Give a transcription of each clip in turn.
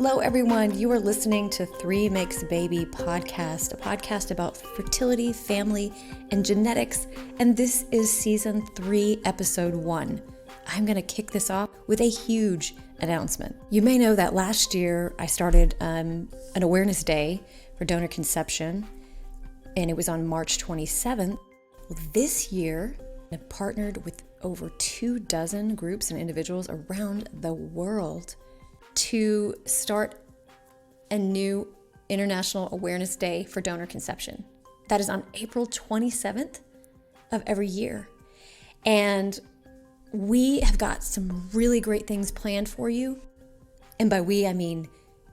Hello, everyone. You are listening to Three Makes Baby podcast, a podcast about fertility, family, and genetics. And this is season 3, episode 1. I'm going to kick this off with a huge announcement. You may know that last year I started an awareness day for donor conception, and it was on March 27th. Well, this year, I've partnered with over 24 groups and individuals around the world to start a new International Awareness Day for Donor Conception. That is on April 27th of every year. And we have got some really great things planned for you. And by we, I mean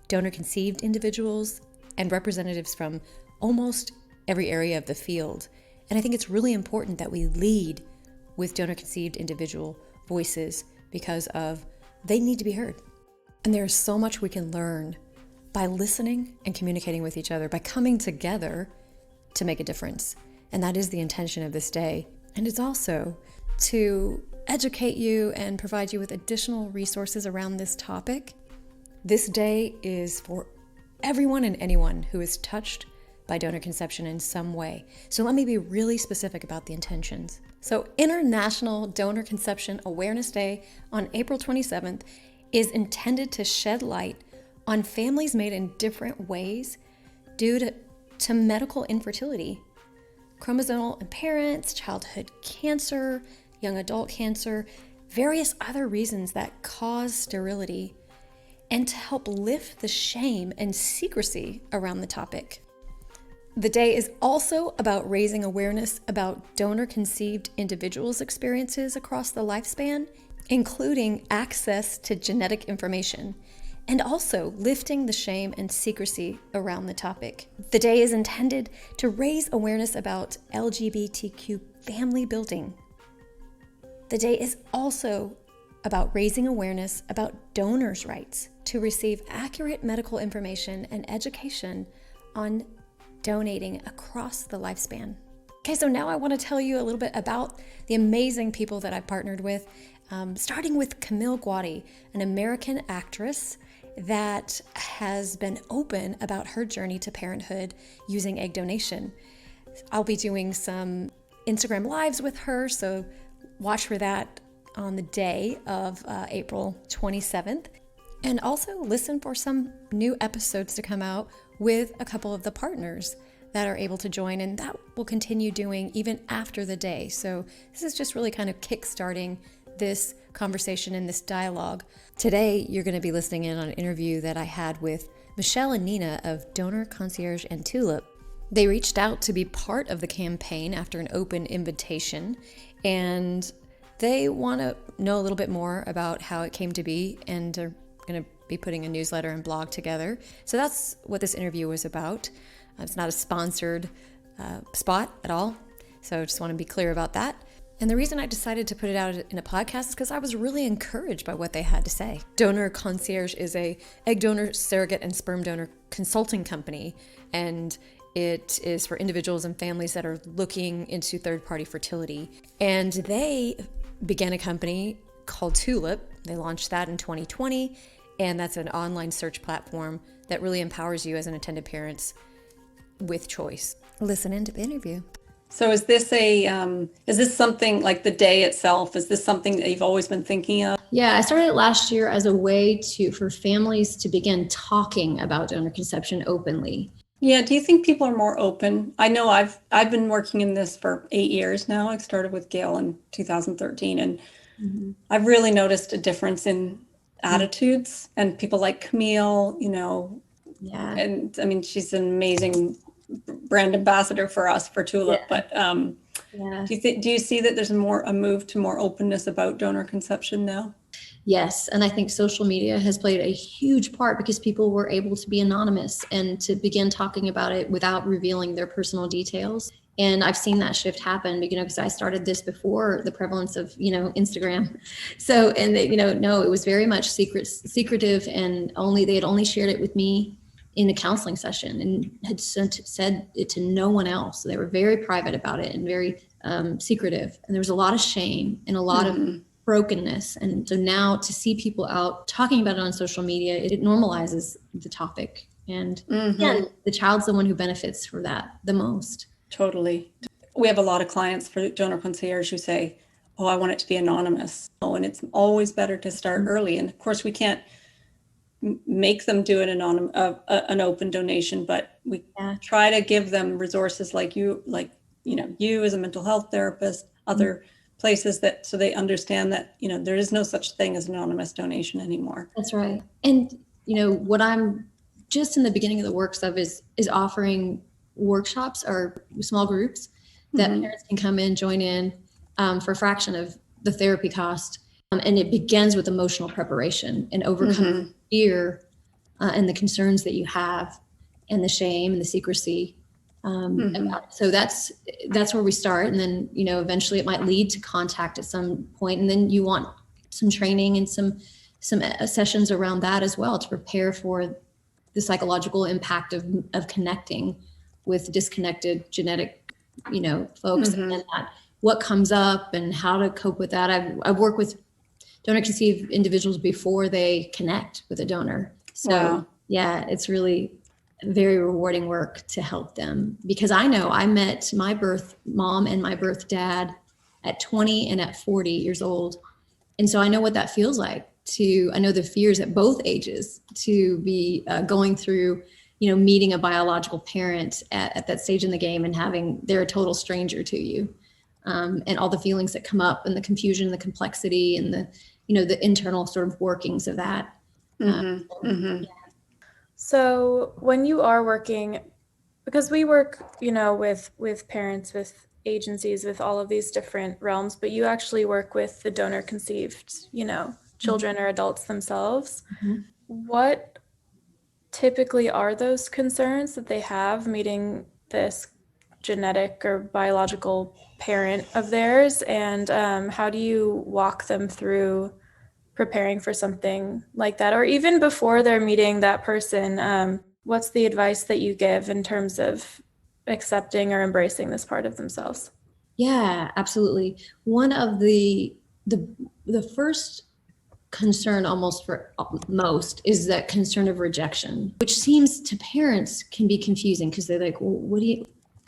donor-conceived individuals and representatives from almost every area of the field. And I think it's really important that we lead with donor-conceived individual voices because they need to be heard. And there's so much we can learn by listening and communicating with each other, by coming together to make a difference. And that is the intention of this day. And it's also to educate you and provide you with additional resources around this topic. This day is for everyone and anyone who is touched by donor conception in some way. So let me be really specific about the intentions. So International Donor Conception Awareness Day on April 27th is intended to shed light on families made in different ways due to medical infertility, chromosomal impairments, childhood cancer, young adult cancer, various other reasons that cause sterility, and to help lift the shame and secrecy around the topic. The day is also about raising awareness about donor-conceived individuals' experiences across the lifespan, including access to genetic information, and also lifting the shame and secrecy around the topic. The day is intended to raise awareness about LGBTQ family building. The day is also about raising awareness about donors' rights to receive accurate medical information and education on donating across the lifespan. Okay, so now I want to tell you a little bit about the amazing people that I've partnered with, starting with Camille Guaty, an American actress that has been open about her journey to parenthood using egg donation. I'll be doing some Instagram lives with her, so watch for that on the day of April 27th. And also listen for some new episodes to come out with a couple of the partners that are able to join, and that will continue doing even after the day. So this is just really kind of kickstarting this conversation and this dialogue. Today, you're going to be listening in on an interview that I had with Michelle and Nina of Donor, Concierge, and Tulip. They reached out to be part of the campaign after an open invitation, and they want to know a little bit more about how it came to be, and they're going to be putting a newsletter and blog together. So that's what this interview was about. It's not a sponsored spot at all. So I just want to be clear about that. And the reason I decided to put it out in a podcast is because I was really encouraged by what they had to say. Donor Concierge is a egg donor, surrogate, and sperm donor consulting company. And it is for individuals and families that are looking into third-party fertility. And they began a company called Tulip. They launched that in 2020. And that's an online search platform that really empowers you as an intended parent with choice. Listen into the interview. So is this something like the day itself? Is this something that you've always been thinking of? Yeah, I started it last year as a way for families to begin talking about donor conception openly. Yeah, do you think people are more open? I know I've been working in this for 8 years now. I started with Gail in 2013, and I've really noticed a difference in attitudes and people like Camille, Yeah. And I mean, she's an amazing brand ambassador for us for Tulip, but do you see that there's a move to more openness about donor conception now? Yes, and I think social media has played a huge part because people were able to be anonymous and to begin talking about it without revealing their personal details. And I've seen that shift happen, because I started this before the prevalence of, Instagram. So, and it was very much secretive, and they had only shared it with me in a counseling session and had said it to no one else. So they were very private about it and very secretive. And there was a lot of shame and a lot of brokenness. And so now to see people out talking about it on social media, it normalizes the topic. And again, the child's the one who benefits for that the most. Totally. We have a lot of clients for Donor Concierge who say, oh, I want it to be anonymous. Oh, and it's always better to start early. And of course, we can't make them do an open donation, but we try to give them resources like you as a mental health therapist, other places that, so they understand that, there is no such thing as anonymous donation anymore. That's right. And, what I'm just in the beginning of the works of is offering workshops or small groups that parents can come in, join in for a fraction of the therapy cost. And it begins with emotional preparation and overcoming fear and the concerns that you have and the shame and the secrecy. So that's where we start. And then, eventually it might lead to contact at some point. And then you want some training and some sessions around that as well to prepare for the psychological impact of connecting with disconnected genetic, folks, and that, what comes up and how to cope with that. I've worked with donor conceived individuals before they connect with a donor. So yeah, it's really very rewarding work to help them, because I know I met my birth mom and my birth dad at 20 and at 40 years old. And so I know what that feels like I know the fears at both ages to be going through, meeting a biological parent at that stage in the game and they're a total stranger to you. And all the feelings that come up and the confusion, the complexity and the internal sort of workings of that. So when you are working, because we work, with parents, with agencies, with all of these different realms, but you actually work with the donor conceived, children or adults themselves. What typically are those concerns that they have meeting this genetic or biological parent of theirs? And how do you walk them through preparing for something like that? Or even before they're meeting that person, what's the advice that you give in terms of accepting or embracing this part of themselves? Yeah, absolutely. One of the first concern almost for most is that concern of rejection, which seems to parents can be confusing because they're like, well,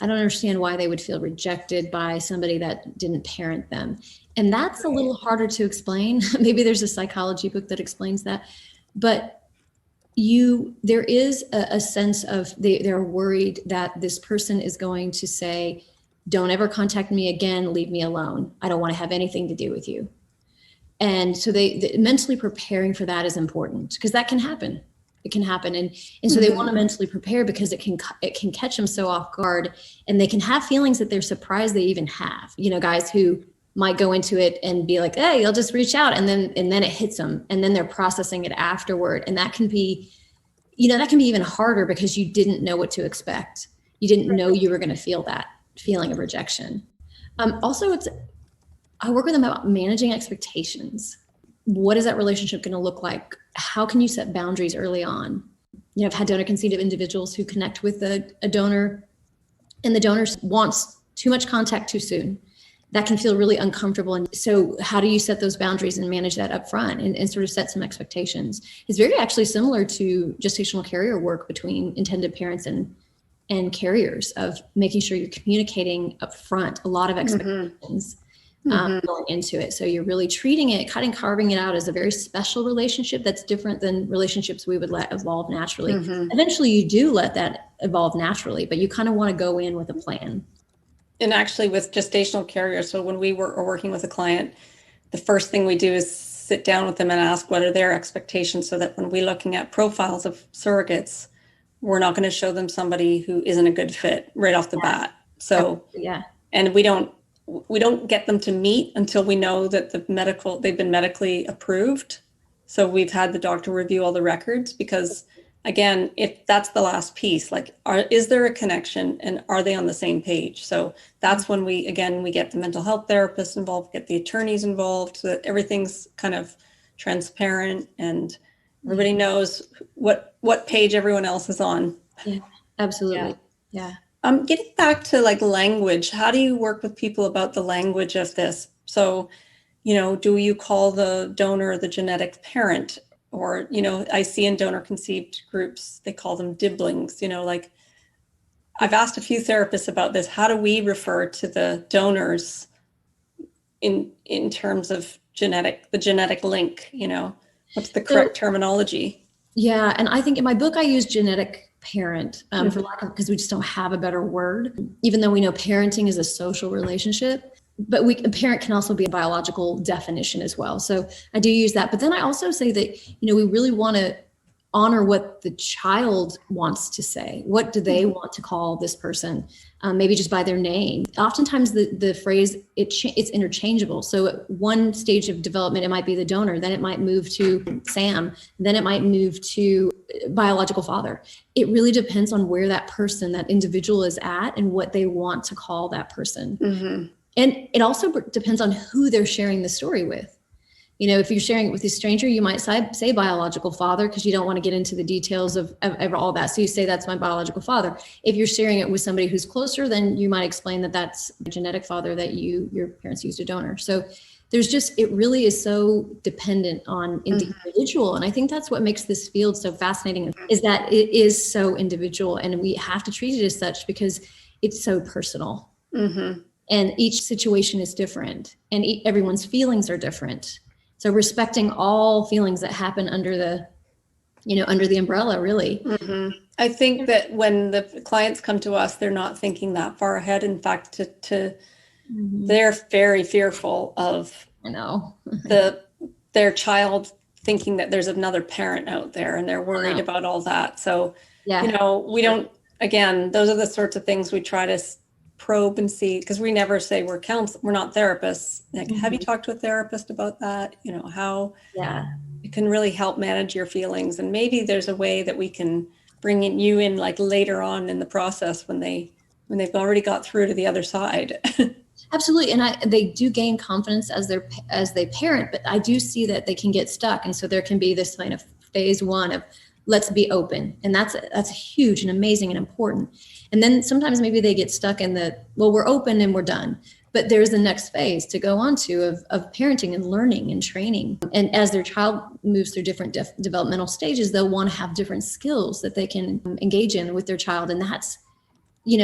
I don't understand why they would feel rejected by somebody that didn't parent them. And that's a little harder to explain. Maybe there's a psychology book that explains that, but there is a sense of they're worried that this person is going to say, don't ever contact me again, leave me alone. I don't want to have anything to do with you. And so they mentally preparing for that is important, because that can happen. It can happen. And so they want to mentally prepare, because it can catch them so off guard, and they can have feelings that they're surprised they even have. Guys who might go into it and be like, hey, I'll just reach out. And then it hits them, and then they're processing it afterward. And that can be even harder because you didn't know what to expect. You didn't know you were going to feel that feeling of rejection. Also, I work with them about managing expectations. What is that relationship going to look like? How can you set boundaries early on? I've had donor conceived individuals who connect with a donor, and the donor wants too much contact too soon. That can feel really uncomfortable. And so how do you set those boundaries and manage that up front and sort of set some expectations? It's very actually similar to gestational carrier work between intended parents and carriers, of making sure you're communicating up front a lot of expectations. Going into it. So you're really treating it, carving it out as a very special relationship that's different than relationships we would let evolve naturally. Eventually you do let that evolve naturally, but you kind of want to go in with a plan. And actually with gestational carriers, so when we are working with a client, the first thing we do is sit down with them and ask what are their expectations, so that when we're looking at profiles of surrogates, we're not going to show them somebody who isn't a good fit right off the bat. So, and we don't get them to meet until we know that they've been medically approved. So we've had the doctor review all the records, because again, if that's the last piece, is there a connection, and are they on the same page? So that's when we get the mental health therapists involved, get the attorneys involved, so that everything's kind of transparent and everybody knows what page everyone else is on. Yeah, absolutely. Yeah. Getting back to language, how do you work with people about the language of this? So do you call the donor the genetic parent? Or, I see in donor conceived groups, they call them dibblings, like I've asked a few therapists about this. How do we refer to the donors in terms of the genetic link, what's the correct terminology? Yeah. And I think in my book, I use genetic parent because we just don't have a better word, even though we know parenting is a social relationship, but a parent can also be a biological definition as well. So I do use that. But then I also say that, we really want to honor what the child wants to say. What do they want to call this person? Maybe just by their name. Oftentimes the phrase, it's interchangeable. So at one stage of development, it might be the donor, then it might move to Sam, then it might move to biological father. It really depends on where that individual is at and what they want to call that person. Mm-hmm. And it also depends on who they're sharing the story with. If you're sharing it with a stranger, you might say biological father because you don't want to get into the details of all that. So you say, that's my biological father. If you're sharing it with somebody who's closer, then you might explain that that's the genetic father that your parents used a donor. So it really is so dependent on the individual. And I think that's what makes this field so fascinating, is that it is so individual, and we have to treat it as such because it's so personal. Mm-hmm. And each situation is different, and everyone's feelings are different. So respecting all feelings that happen under the umbrella, really. Mm-hmm. I think that when the clients come to us, they're not thinking that far ahead. In fact, they're very fearful of their child thinking that there's another parent out there, and they're worried about all that. So, we don't, again, those are the sorts of things we try to probe and see, because we never say we're not therapists. Like, have you talked to a therapist about that? How it can really help manage your feelings. And maybe there's a way that we can bring you in like later on in the process when they've already got through to the other side. Absolutely. And they do gain confidence as they parent, but I do see that they can get stuck. And so there can be this kind of phase one of let's be open. And that's huge and amazing and important. And then sometimes maybe they get stuck in we're open and we're done. But there's the next phase to go on to of parenting and learning and training. And as their child moves through different developmental stages, they'll want to have different skills that they can engage in with their child. And that's, you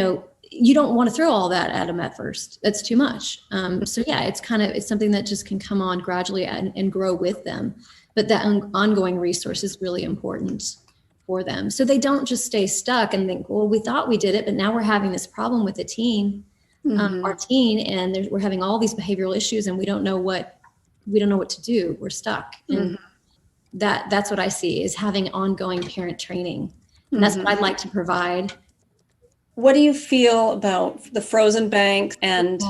don't want to throw all that at them at first. That's too much. So yeah, it's something that just can come on gradually and grow with them. But that ongoing resource is really important for them. So they don't just stay stuck and think, well, we thought we did it, but now we're having this problem with the teen, our teen, and we're having all these behavioral issues, and we don't know what to do. We're stuck. And that's what I see, is having ongoing parent training. And that's what I'd like to provide. What do you feel about the frozen banks? And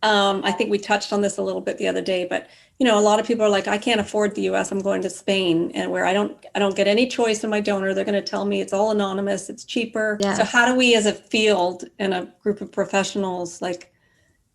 I think we touched on this a little bit the other day, but a lot of people are like, I can't afford the US, I'm going to Spain, and where I don't get any choice in my donor. They're going to tell me it's all anonymous, it's cheaper. Yeah. So how do we as a field and a group of professionals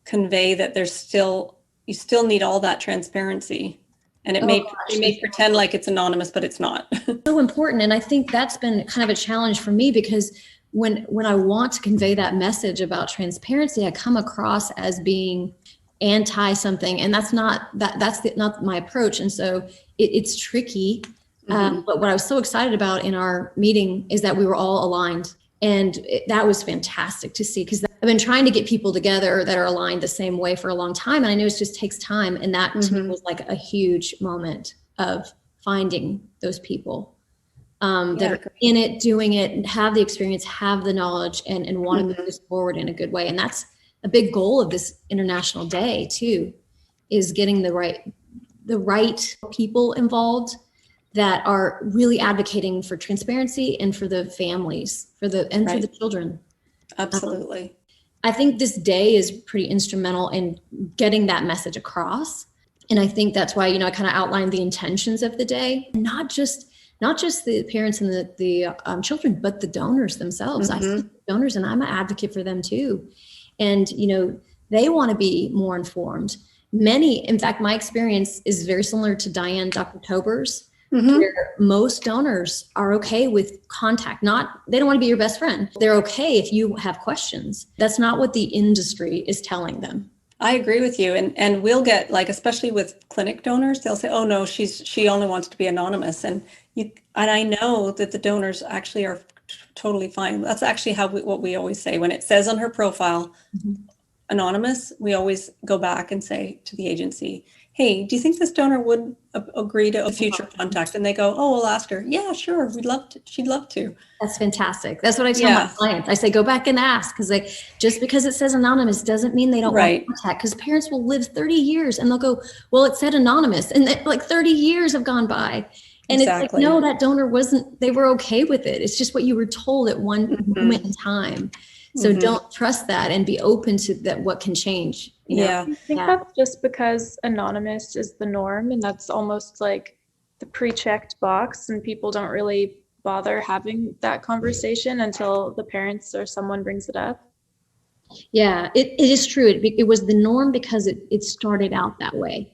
convey that you still need all that transparency? And it may pretend like it's anonymous, but it's not. So important. And I think that's been kind of a challenge for me, because when I want to convey that message about transparency, I come across as being anti something, and that's not my approach. And so it's tricky. But what I was so excited about in our meeting is that we were all aligned, and that was fantastic to see, because I've been trying to get people together that are aligned the same way for a long time, and I know it just takes time. And that to me was like a huge moment of finding those people that are in it, doing it, and have the experience, have the knowledge, and want to move this forward in a good way. And that's a big goal of this International Day too, is getting the right people involved that are really advocating for transparency and for the families, for the children. Absolutely. I think this day is pretty instrumental in getting that message across. And I think that's why, I kind of outlined the intentions of the day, not just the parents and the children, but the donors themselves. I see donors, and I'm an advocate for them too. And, they want to be more informed. In fact, my experience is very similar to Dr. Tober's, where most donors are okay with contact. They don't want to be your best friend. They're okay if you have questions. That's not what the industry is telling them. I agree with you. And we'll get, like, especially with clinic donors, they'll say, oh no, she only wants to be anonymous. And I know that the donors actually are totally fine. That's actually what we always say. When it says on her profile, anonymous, we always go back and say to the agency, hey, do you think this donor would agree to a future contact? And they go, oh, we'll ask her. Yeah, sure. She'd love to. That's fantastic. That's what I tell my clients. I say, go back and ask, because just because it says anonymous doesn't mean they don't want contact, because parents will live 30 years and they'll go, well, it said anonymous, and like 30 years have gone by. And it's like, no, that donor they were okay with it. It's just what you were told at one moment in time. So don't trust that, and be open to that, what can change. You know? I think that's just because anonymous is the norm, and that's almost like the pre-checked box, and people don't really bother having that conversation until the parents or someone brings it up. Yeah, it is true. It was the norm because it started out that way.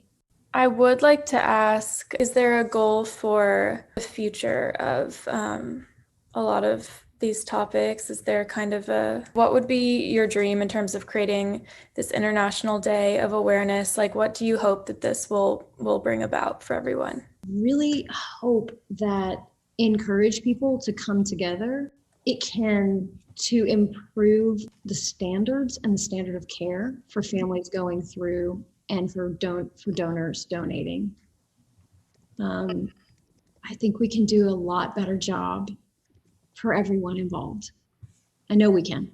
I would like to ask, is there a goal for the future of a lot of these topics? Is there kind of what would be your dream in terms of creating this International Day of Awareness? Like, what do you hope that this will bring about for everyone? Really hope that encourage people to come together. It can to improve the standards and the standard of care for families going through, and for donors donating. I think we can do a lot better job for everyone involved. I know we can.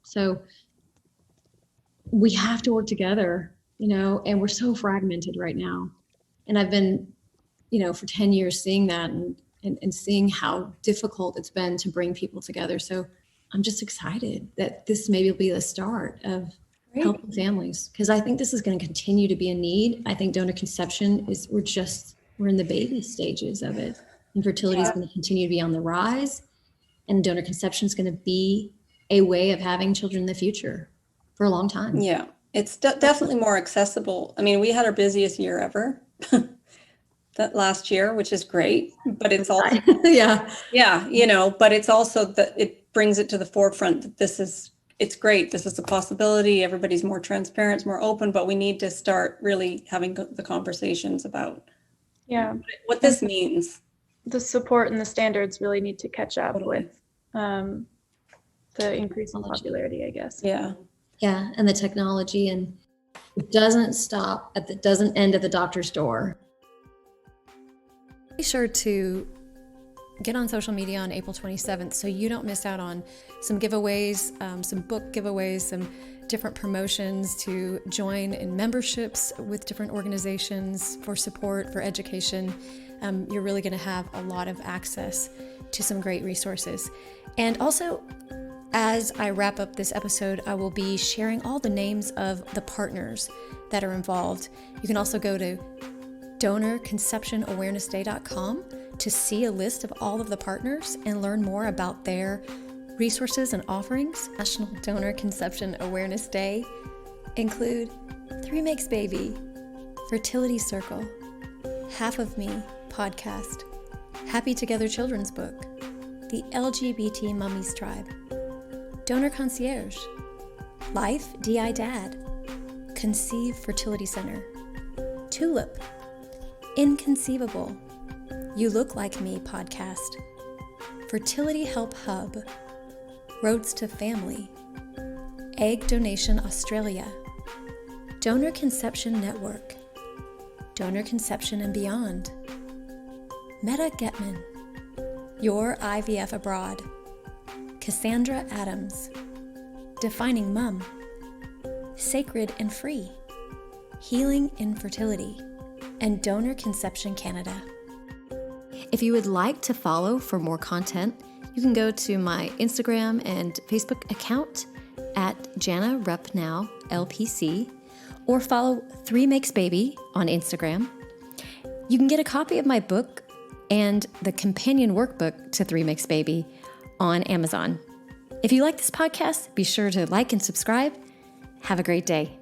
So we have to work together, and we're so fragmented right now. And I've been, for 10 years seeing that and seeing how difficult it's been to bring people together. So I'm just excited that this maybe will be the start of helping families, because I think this is going to continue to be a need. I think donor conception we're in the baby stages of it. Infertility is going to continue to be on the rise, and donor conception is going to be a way of having children in the future for a long time. Yeah, it's definitely more accessible. I mean, we had our busiest year ever that last year, which is great, but it's also, but it's also that it brings it to the forefront that it's great. This is a possibility. Everybody's more transparent, it's more open, but we need to start really having the conversations about what this means. The support and the standards really need to catch up with the increase in popularity, I guess. Yeah, and the technology, and it doesn't end at the doctor's door. Be sure to get on social media on April 27th so you don't miss out on some giveaways, some book giveaways, some different promotions to join in memberships with different organizations for support, for education. You're really going to have a lot of access to some great resources. And also, as I wrap up this episode, I will be sharing all the names of the partners that are involved. You can also go to donorconceptionawarenessday.com to see a list of all of the partners and learn more about their resources and offerings. National Donor Conception Awareness Day include 3 Makes Baby, Fertility Circle, Half of Me podcast, Happy Together Children's Book, the LGBT Mummies Tribe, Donor Concierge, Life DI Dad, Conceive Fertility Center, Tulip, Inconceivable, You Look Like Me podcast, Fertility Help Hub, Roads to Family, Egg Donation Australia, Donor Conception Network, Donor Conception and Beyond, Meta Getman, Your IVF Abroad, Cassandra Adams, Defining Mum, Sacred and Free, Healing Infertility, and Donor Conception Canada. If you would like to follow for more content, you can go to my Instagram and Facebook account at Jana Rupnow LPC, or follow 3 Makes Baby on Instagram. You can get a copy of my book and the companion workbook to 3 Makes Baby on Amazon. If you like this podcast, be sure to like and subscribe. Have a great day.